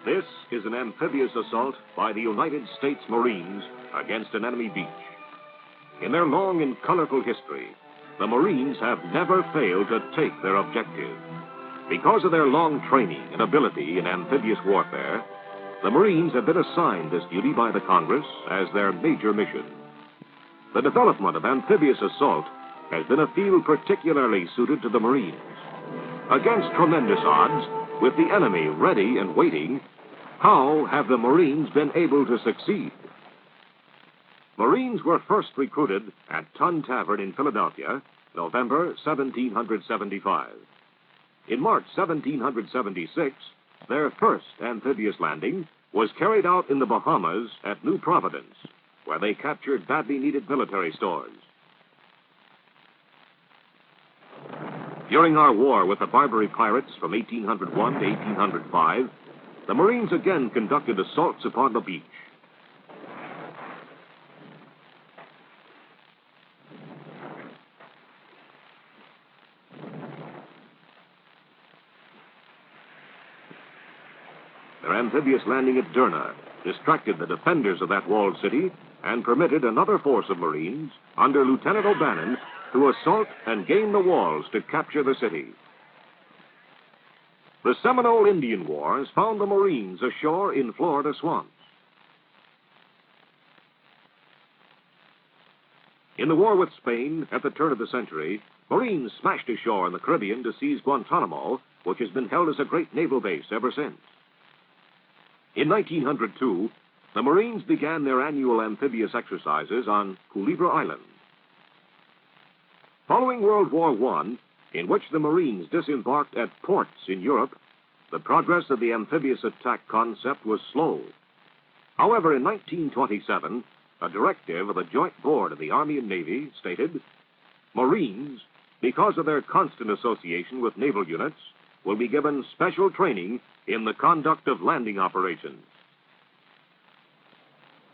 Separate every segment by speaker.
Speaker 1: This is an amphibious assault by the United States Marines against an enemy beach. In their long and colorful history, the Marines have never failed to take their objective. Because of their long training and ability in amphibious warfare, the Marines have been assigned this duty by the Congress as their major mission. The development of amphibious assault has been a field particularly suited to the Marines. Against tremendous odds, with the enemy ready and waiting, how have the Marines been able to succeed? Marines were first recruited at Tun Tavern in Philadelphia, November 1775. In March 1776, their first amphibious landing was carried out in the Bahamas at New Providence, where they captured badly needed military stores. During our war with the Barbary pirates from 1801 to 1805, the Marines again conducted assaults upon the beach. Their amphibious landing at Derna distracted the defenders of that walled city and permitted another force of Marines, under Lieutenant O'Bannon, to assault and gain the walls to capture the city. The Seminole Indian Wars found the Marines ashore in Florida swamps. In the war with Spain at the turn of the century, Marines smashed ashore in the Caribbean to seize Guantanamo, which has been held as a great naval base ever since. In 1902, the Marines began their annual amphibious exercises on Culebra Island. Following World War I, in which the Marines disembarked at ports in Europe, the progress of the amphibious attack concept was slow. However, in 1927, a directive of the Joint Board of the Army and Navy stated, Marines, because of their constant association with naval units, will be given special training in the conduct of landing operations.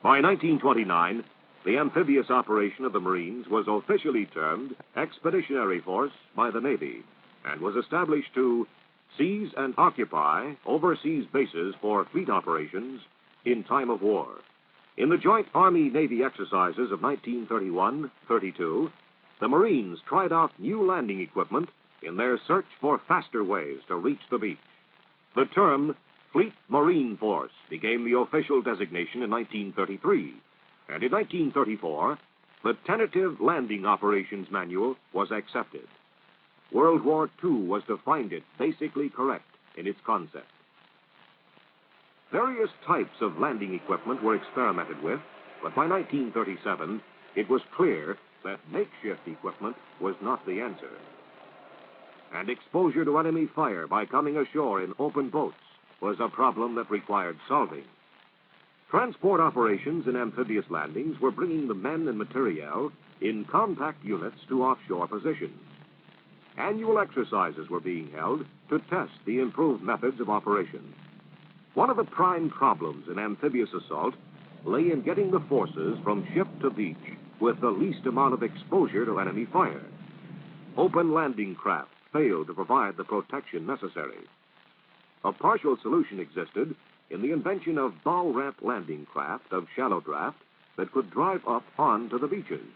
Speaker 1: By 1929, the amphibious operation of the Marines was officially termed Expeditionary Force by the Navy and was established to seize and occupy overseas bases for fleet operations in time of war. In the joint Army-Navy exercises of 1931-32, the Marines tried out new landing equipment in their search for faster ways to reach the beach. The term Fleet Marine Force became the official designation in 1933, and in 1934, the tentative landing operations manual was accepted. World War II was to find it basically correct in its concept. Various types of landing equipment were experimented with, but by 1937, it was clear that makeshift equipment was not the answer. And exposure to enemy fire by coming ashore in open boats was a problem that required solving. Transport operations in amphibious landings were bringing the men and materiel in compact units to offshore positions. Annual exercises were being held to test the improved methods of operation. One of the prime problems in amphibious assault lay in getting the forces from ship to beach with the least amount of exposure to enemy fire. Open landing craft failed to provide the protection necessary. A partial solution existed in the invention of bow ramp landing craft of shallow draft that could drive up onto the beaches.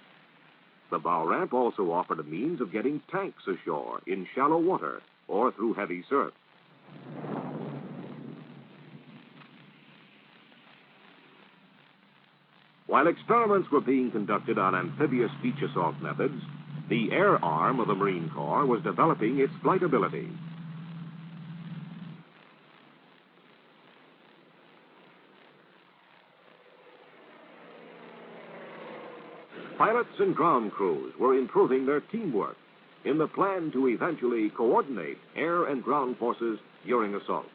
Speaker 1: The bow ramp also offered a means of getting tanks ashore in shallow water or through heavy surf. While experiments were being conducted on amphibious beach assault methods, the air arm of the Marine Corps was developing its flight ability. Pilots and ground crews were improving their teamwork in the plan to eventually coordinate air and ground forces during assault.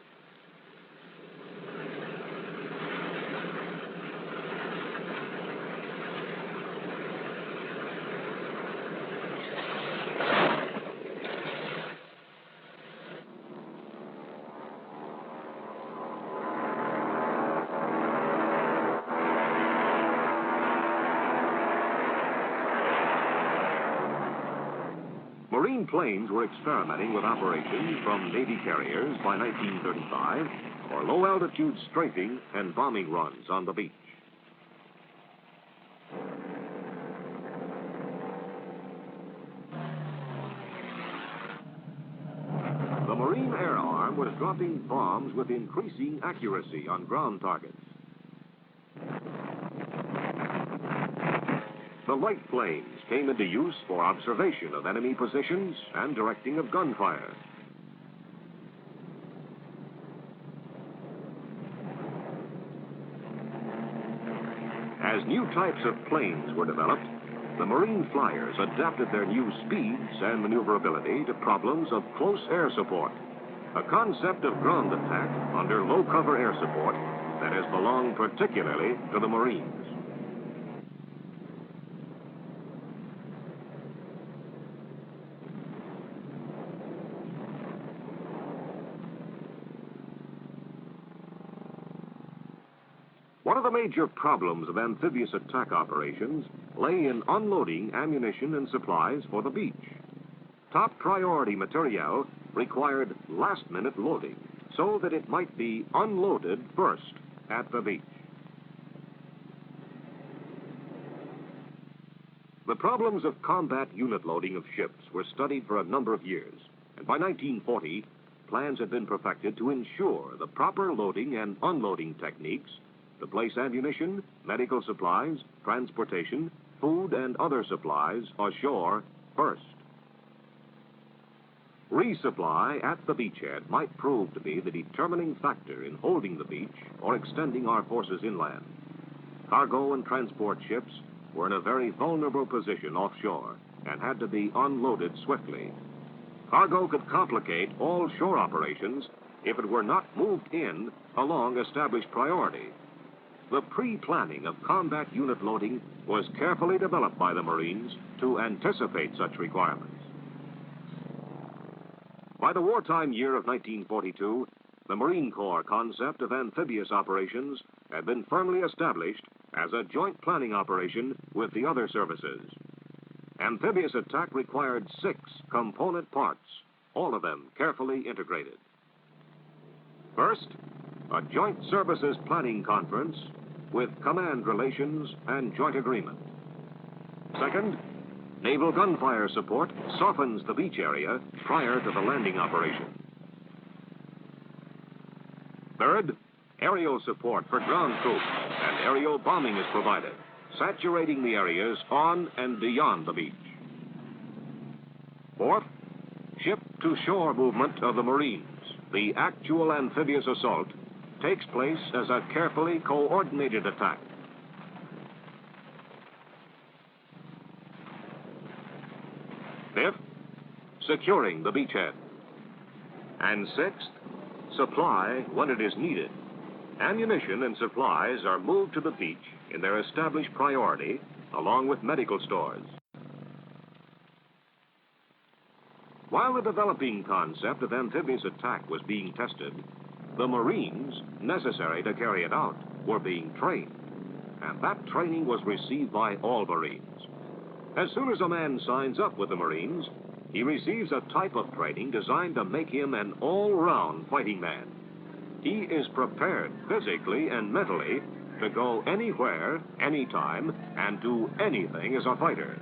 Speaker 1: Marine planes were experimenting with operations from Navy carriers by 1935 for low-altitude strafing and bombing runs on the beach. The Marine Air Arm was dropping bombs with increasing accuracy on ground targets. The light planes came into use for observation of enemy positions and directing of gunfire. As new types of planes were developed, the Marine flyers adapted their new speeds and maneuverability to problems of close air support, a concept of ground attack under low-cover air support that has belonged particularly to the Marines. One of the major problems of amphibious attack operations lay in unloading ammunition and supplies for the beach. Top priority materiel required last-minute loading so that it might be unloaded first at the beach. The problems of combat unit loading of ships were studied for a number of years, and by 1940, plans had been perfected to ensure the proper loading and unloading techniques to place ammunition, medical supplies, transportation, food, and other supplies ashore first. Resupply at the beachhead might prove to be the determining factor in holding the beach or extending our forces inland. Cargo and transport ships were in a very vulnerable position offshore and had to be unloaded swiftly. Cargo could complicate all shore operations if it were not moved in along established priority. The pre-planning of combat unit loading was carefully developed by the Marines to anticipate such requirements. By the wartime year of 1942, the Marine Corps concept of amphibious operations had been firmly established as a joint planning operation with the other services. Amphibious attack required 6 component parts, all of them carefully integrated. First, a joint services planning conference with command relations and joint agreement. Second, naval gunfire support softens the beach area prior to the landing operation. Third, aerial support for ground troops and aerial bombing is provided, saturating the areas on and beyond the beach. Fourth, ship-to-shore movement of the Marines. The actual amphibious assault takes place as a carefully coordinated attack. Fifth, securing the beachhead. And sixth, supply when it is needed. Ammunition and supplies are moved to the beach in their established priority, along with medical stores. While the developing concept of amphibious attack was being tested, the Marines, necessary to carry it out, were being trained. And that training was received by all Marines. As soon as a man signs up with the Marines, he receives a type of training designed to make him an all-round fighting man. He is prepared physically and mentally to go anywhere, anytime, and do anything as a fighter.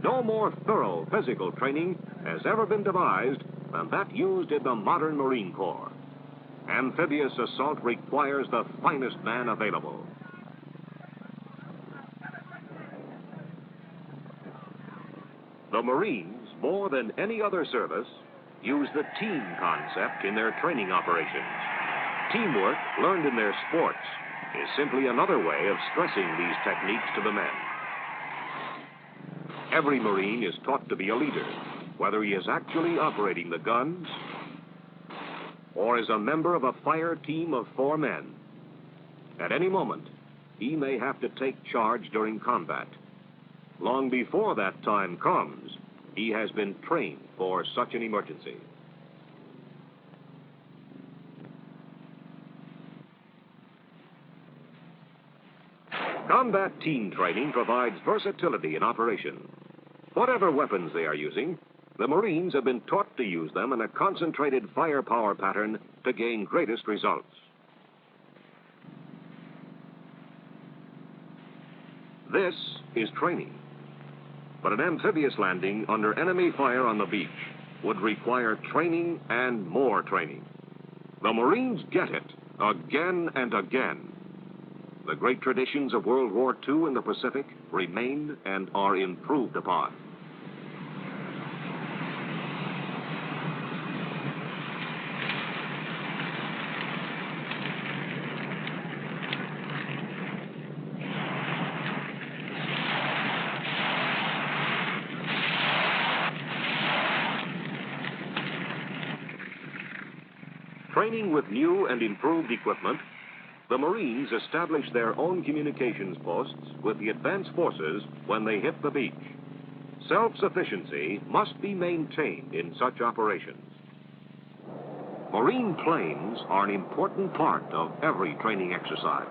Speaker 1: No more thorough physical training has ever been devised than that used in the modern Marine Corps. Amphibious assault requires the finest man available. The Marines, more than any other service, use the team concept in their training operations. Teamwork, learned in their sports, is simply another way of stressing these techniques to the men. Every Marine is taught to be a leader, whether he is actually operating the guns or is a member of a fire team of 4 men. At any moment, he may have to take charge during combat. Long before that time comes, he has been trained for such an emergency. Combat team training provides versatility in operation. Whatever weapons they are using, The Marines have been taught to use them in a concentrated firepower pattern to gain greatest results. This is training. But an amphibious landing under enemy fire on the beach would require training and more training. The Marines get it again and again. The great traditions of World War II in the Pacific remain and are improved upon. Training with new and improved equipment, the Marines establish their own communications posts with the advance forces when they hit the beach. Self-sufficiency must be maintained in such operations. Marine planes are an important part of every training exercise.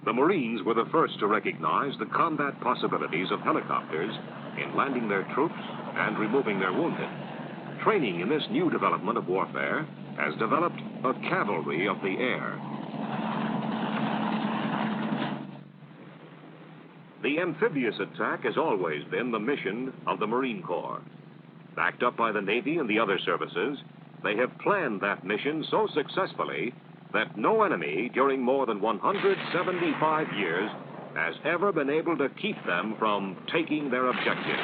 Speaker 1: The Marines were the first to recognize the combat possibilities of helicopters in landing their troops and removing their wounded. Training in this new development of warfare has developed a cavalry of the air. The amphibious attack has always been the mission of the Marine Corps. Backed up by the Navy and the other services, they have planned that mission so successfully that no enemy during more than 175 years has ever been able to keep them from taking their objective.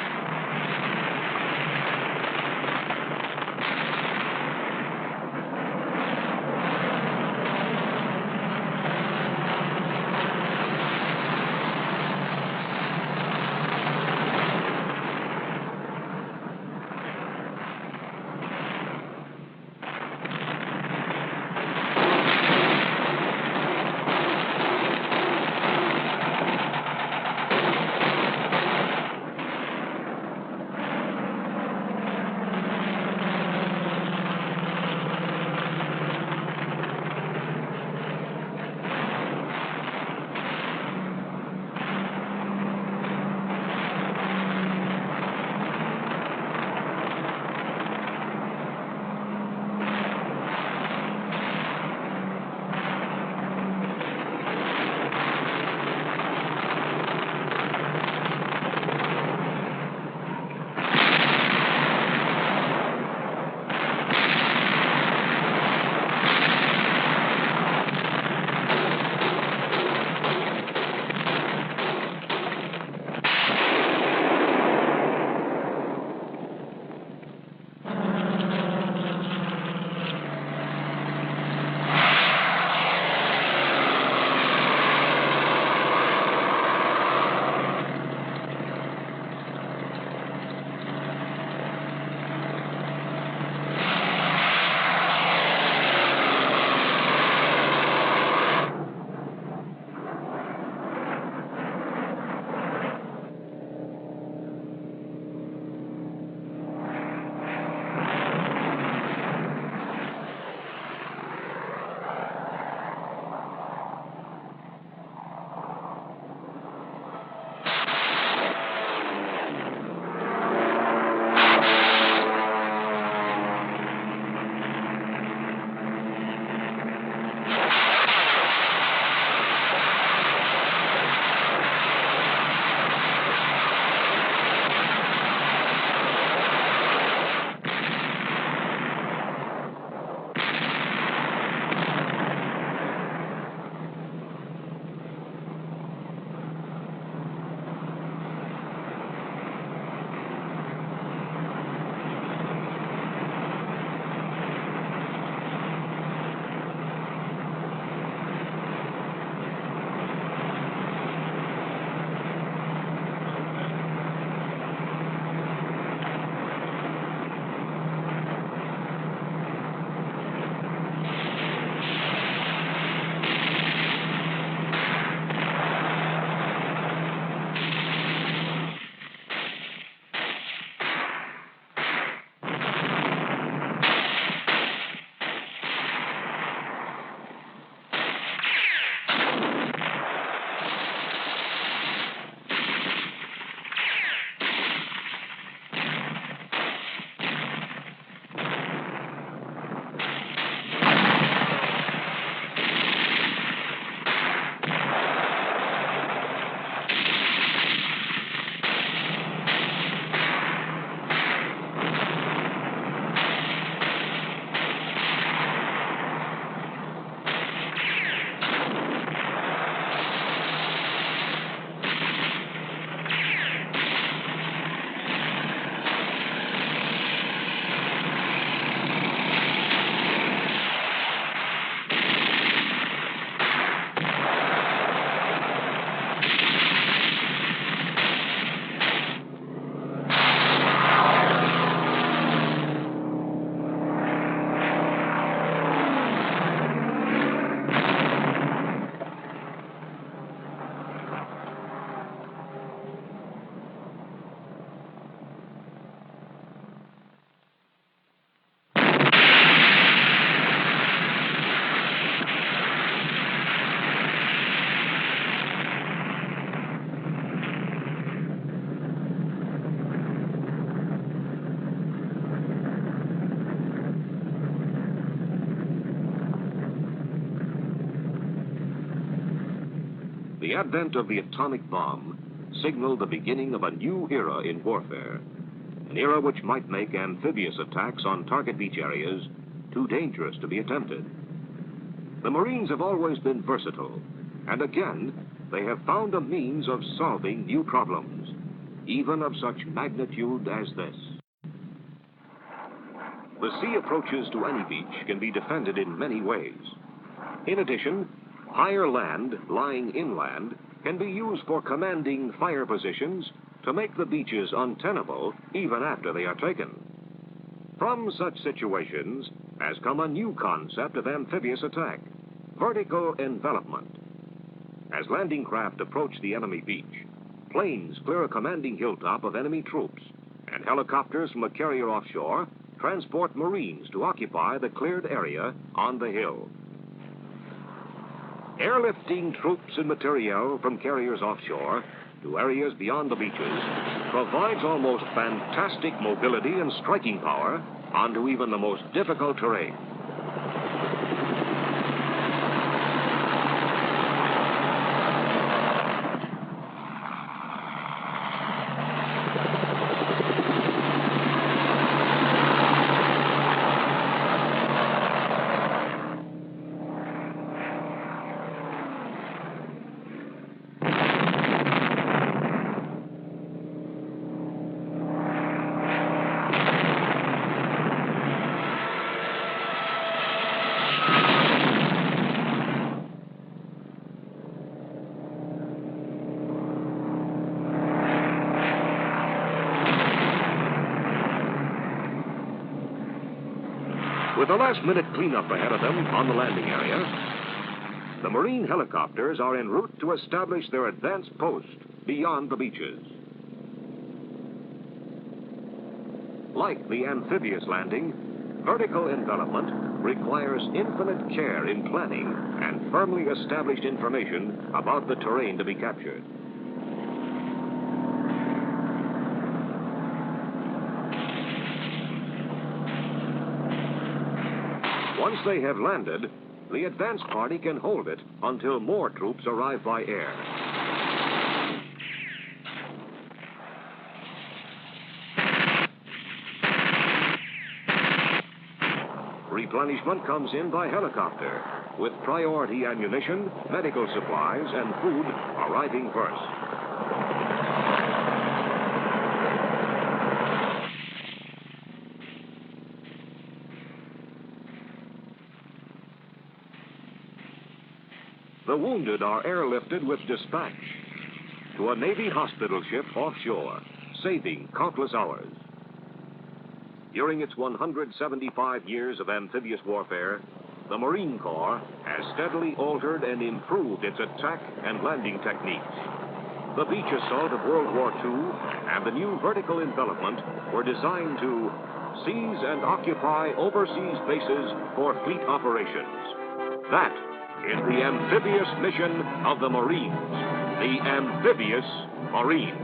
Speaker 1: The advent of the atomic bomb signaled the beginning of a new era in warfare, an era which might make amphibious attacks on target beach areas too dangerous to be attempted. The Marines have always been versatile, and again, they have found a means of solving new problems, even of such magnitude as this. The sea approaches to any beach can be defended in many ways. In addition, higher land lying inland can be used for commanding fire positions to make the beaches untenable even after they are taken. From such situations has come a new concept of amphibious attack, vertical envelopment. As landing craft approach the enemy beach, planes clear a commanding hilltop of enemy troops, and helicopters from a carrier offshore transport Marines to occupy the cleared area on the hill. Airlifting troops and materiel from carriers offshore to areas beyond the beaches provides almost fantastic mobility and striking power onto even the most difficult terrain. With the last-minute cleanup ahead of them on the landing area, the Marine helicopters are en route to establish their advanced post beyond the beaches. Like the amphibious landing, vertical envelopment requires infinite care in planning and firmly established information about the terrain to be captured. Once they have landed, the advance party can hold it until more troops arrive by air. Replenishment comes in by helicopter, with priority ammunition, medical supplies, and food arriving first. The wounded are airlifted with dispatch to a Navy hospital ship offshore, saving countless hours. During its 175 years of amphibious warfare, the Marine Corps has steadily altered and improved its attack and landing techniques. The beach assault of World War II and the new vertical envelopment were designed to seize and occupy overseas bases for fleet operations. That is the amphibious mission of the Marines, the Amphibious Marines.